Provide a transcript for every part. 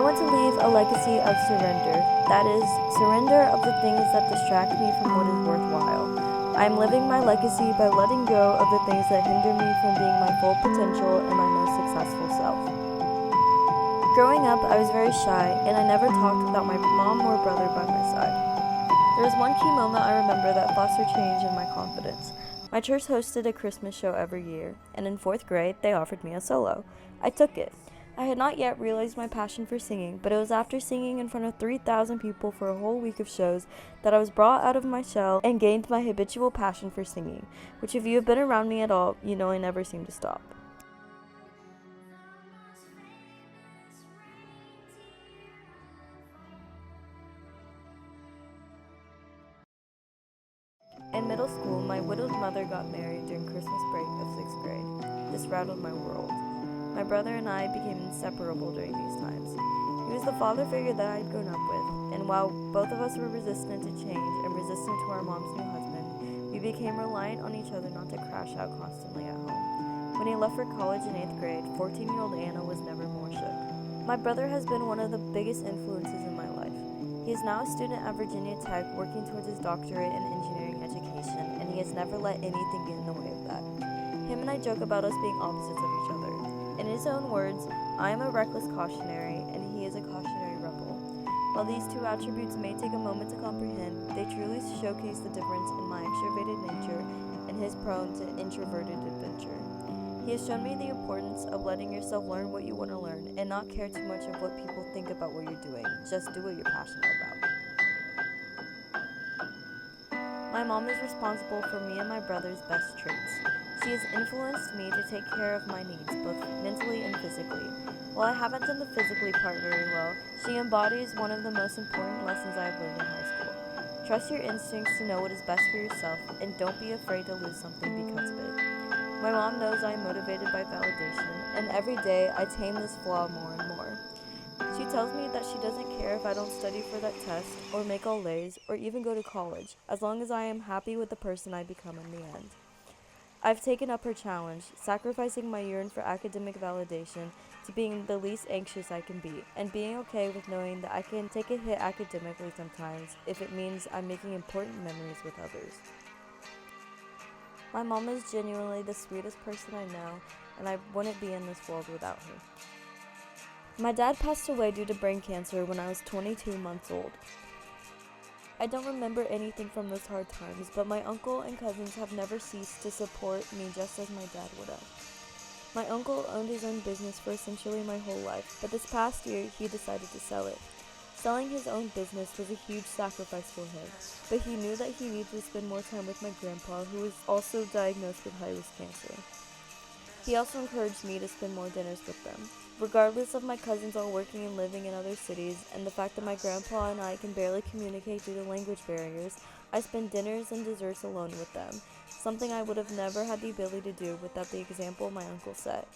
I want to leave a legacy of surrender. That is, surrender of the things that distract me from what is worthwhile. I am living my legacy by letting go of the things that hinder me from being my full potential and my most successful self. Growing up, I was very shy, and I never talked without my mom or brother by my side. There was one key moment I remember that fostered change in my confidence. My church hosted a Christmas show every year, and in 4th grade, they offered me a solo. I took it. I had not yet realized my passion for singing, but it was after singing in front of 3,000 people for a whole week of shows that I was brought out of my shell and gained my habitual passion for singing, which if you have been around me at all, you know I never seem to stop. In middle school, my widowed mother got married during Christmas break of 6th grade. This rattled my world. My brother and I became inseparable during these times. He was the father figure that I had grown up with, and while both of us were resistant to change and resistant to our mom's new husband, we became reliant on each other not to crash out constantly at home. When he left for college in 8th grade, 14-year-old Anna was never more shook. My brother has been one of the biggest influences in my life. He is now a student at Virginia Tech working towards his doctorate in engineering education, and he has never let anything get in the way of that. Him and I joke about us being opposites of each other. In his own words, I am a reckless cautionary, and he is a cautionary rebel. While these two attributes may take a moment to comprehend, they truly showcase the difference in my extroverted nature and his prone to introverted adventure. He has shown me the importance of letting yourself learn what you want to learn and not care too much of what people think about what you're doing. Just do what you're passionate about. My mom is responsible for me and my brother's best traits. She has influenced me to take care of my needs, both mentally and physically. While I haven't done the physically part very well, she embodies one of the most important lessons I have learned in high school. Trust your instincts to know what is best for yourself, and don't be afraid to lose something because of it. My mom knows I am motivated by validation, and every day I tame this flaw more and more. She tells me that she doesn't care if I don't study for that test, or make all A's, or even go to college, as long as I am happy with the person I become in the end. I've taken up her challenge, sacrificing my yearn for academic validation to being the least anxious I can be, and being okay with knowing that I can take a hit academically sometimes if it means I'm making important memories with others. My mom is genuinely the sweetest person I know, and I wouldn't be in this world without her. My dad passed away due to brain cancer when I was 22 months old. I don't remember anything from those hard times, but my uncle and cousins have never ceased to support me just as my dad would have. My uncle owned his own business for essentially my whole life, but this past year he decided to sell it. Selling his own business was a huge sacrifice for him, but he knew that he needed to spend more time with my grandpa, who was also diagnosed with high-risk cancer. He also encouraged me to spend more dinners with them. Regardless of my cousins all working and living in other cities, and the fact that my grandpa and I can barely communicate due to language barriers, I spend dinners and desserts alone with them, something I would have never had the ability to do without the example my uncle set.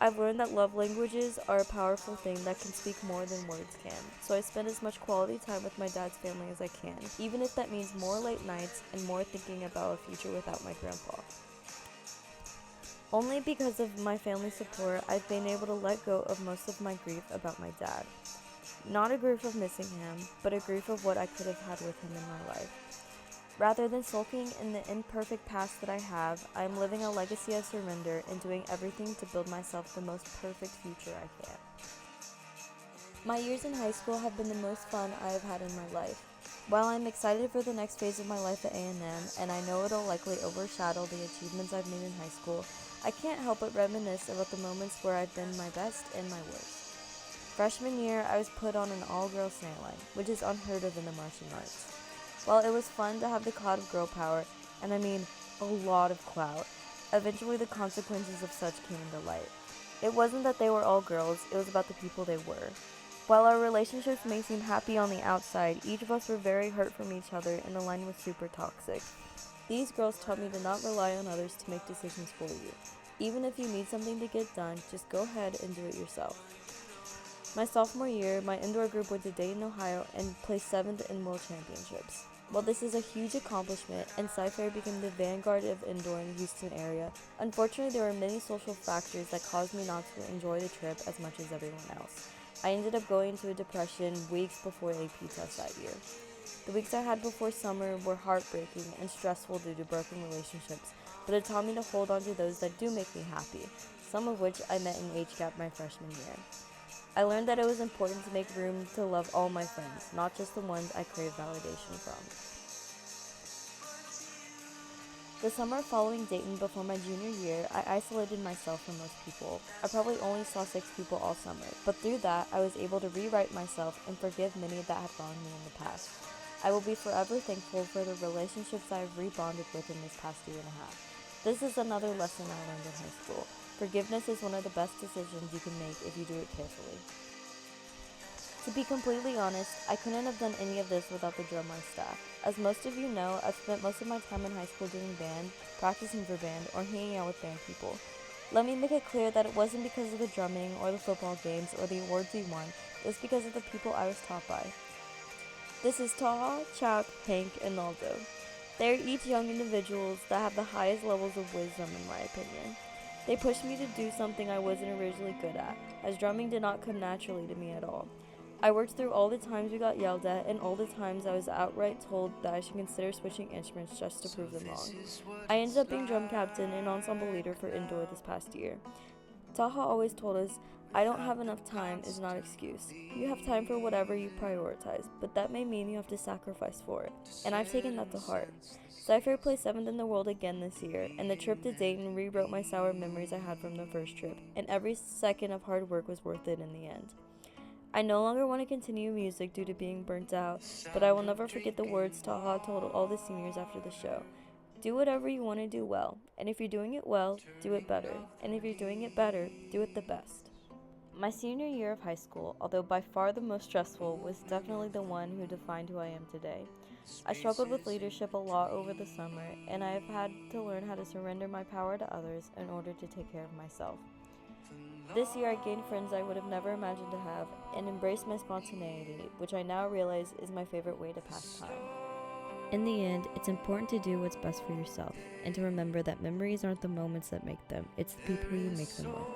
I've learned that love languages are a powerful thing that can speak more than words can, so I spend as much quality time with my dad's family as I can, even if that means more late nights and more thinking about a future without my grandpa. Only because of my family's support, I've been able to let go of most of my grief about my dad. Not a grief of missing him, but a grief of what I could have had with him in my life. Rather than sulking in the imperfect past that I have, I am living a legacy of surrender and doing everything to build myself the most perfect future I can. My years in high school have been the most fun I have had in my life. While I'm excited for the next phase of my life at A&M, and I know it'll likely overshadow the achievements I've made in high school, I can't help but reminisce about the moments where I've been my best and my worst. Freshman year, I was put on an all-girl snail line, which is unheard of in the martial arts. While it was fun to have the clout of girl power, and I mean a lot of clout, eventually the consequences of such came into light. It wasn't that they were all girls, it was about the people they were. While our relationships may seem happy on the outside, each of us were very hurt from each other and the line was super toxic. These girls taught me to not rely on others to make decisions for you. Even if you need something to get done, just go ahead and do it yourself. My sophomore year, my indoor group went to Dayton, Ohio and placed 7th in World Championships. While this is a huge accomplishment and Sci-Fair became the vanguard of indoor in the Houston area, unfortunately there were many social factors that caused me not to enjoy the trip as much as everyone else. I ended up going into a depression weeks before AP test that year. The weeks I had before summer were heartbreaking and stressful due to broken relationships, but it taught me to hold on to those that do make me happy, some of which I met in Age Gap my freshman year. I learned that it was important to make room to love all my friends, not just the ones I crave validation from. The summer following Dayton before my junior year, I isolated myself from most people. I probably only saw 6 people all summer, but through that, I was able to rewrite myself and forgive many that had wronged me in the past. I will be forever thankful for the relationships I have rebonded with in this past year and a half. This is another lesson I learned in high school. Forgiveness is one of the best decisions you can make if you do it carefully. To be completely honest, I couldn't have done any of this without the drumline staff. As most of you know, I've spent most of my time in high school doing band, practicing for band, or hanging out with band people. Let me make it clear that it wasn't because of the drumming or the football games or the awards we won, it was because of the people I was taught by. This is Taha, Chuck, Hank, and Naldo. They are each young individuals that have the highest levels of wisdom in my opinion. They pushed me to do something I wasn't originally good at, as drumming did not come naturally to me at all. I worked through all the times we got yelled at and all the times I was outright told that I should consider switching instruments just to prove them wrong. I ended up being drum captain and ensemble leader for indoor this past year. Taha always told us, I don't have enough time is not an excuse. You have time for whatever you prioritize, but that may mean you have to sacrifice for it. And I've taken that to heart. Cypher placed 7th in the world again this year, and the trip to Dayton rewrote my sour memories I had from the first trip, and every second of hard work was worth it in the end. I no longer want to continue music due to being burnt out, but I will never forget the words Taha told all the seniors after the show. Do whatever you want to do well, and if you're doing it well, do it better, and if you're doing it better, do it the best. My senior year of high school, although by far the most stressful, was definitely the one who defined who I am today. I struggled with leadership a lot over the summer, and I have had to learn how to surrender my power to others in order to take care of myself. This year I gained friends I would have never imagined to have, and embraced my spontaneity, which I now realize is my favorite way to pass time. In the end, it's important to do what's best for yourself, and to remember that memories aren't the moments that make them, it's the people you make them with.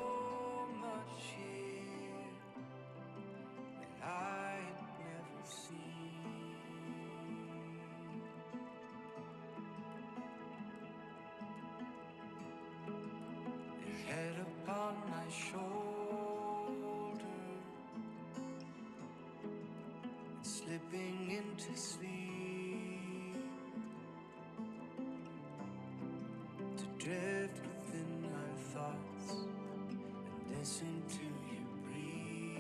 Head upon my shoulder, slipping into sleep, to drift within my thoughts and listen to you breathe.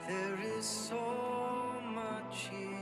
There is so much here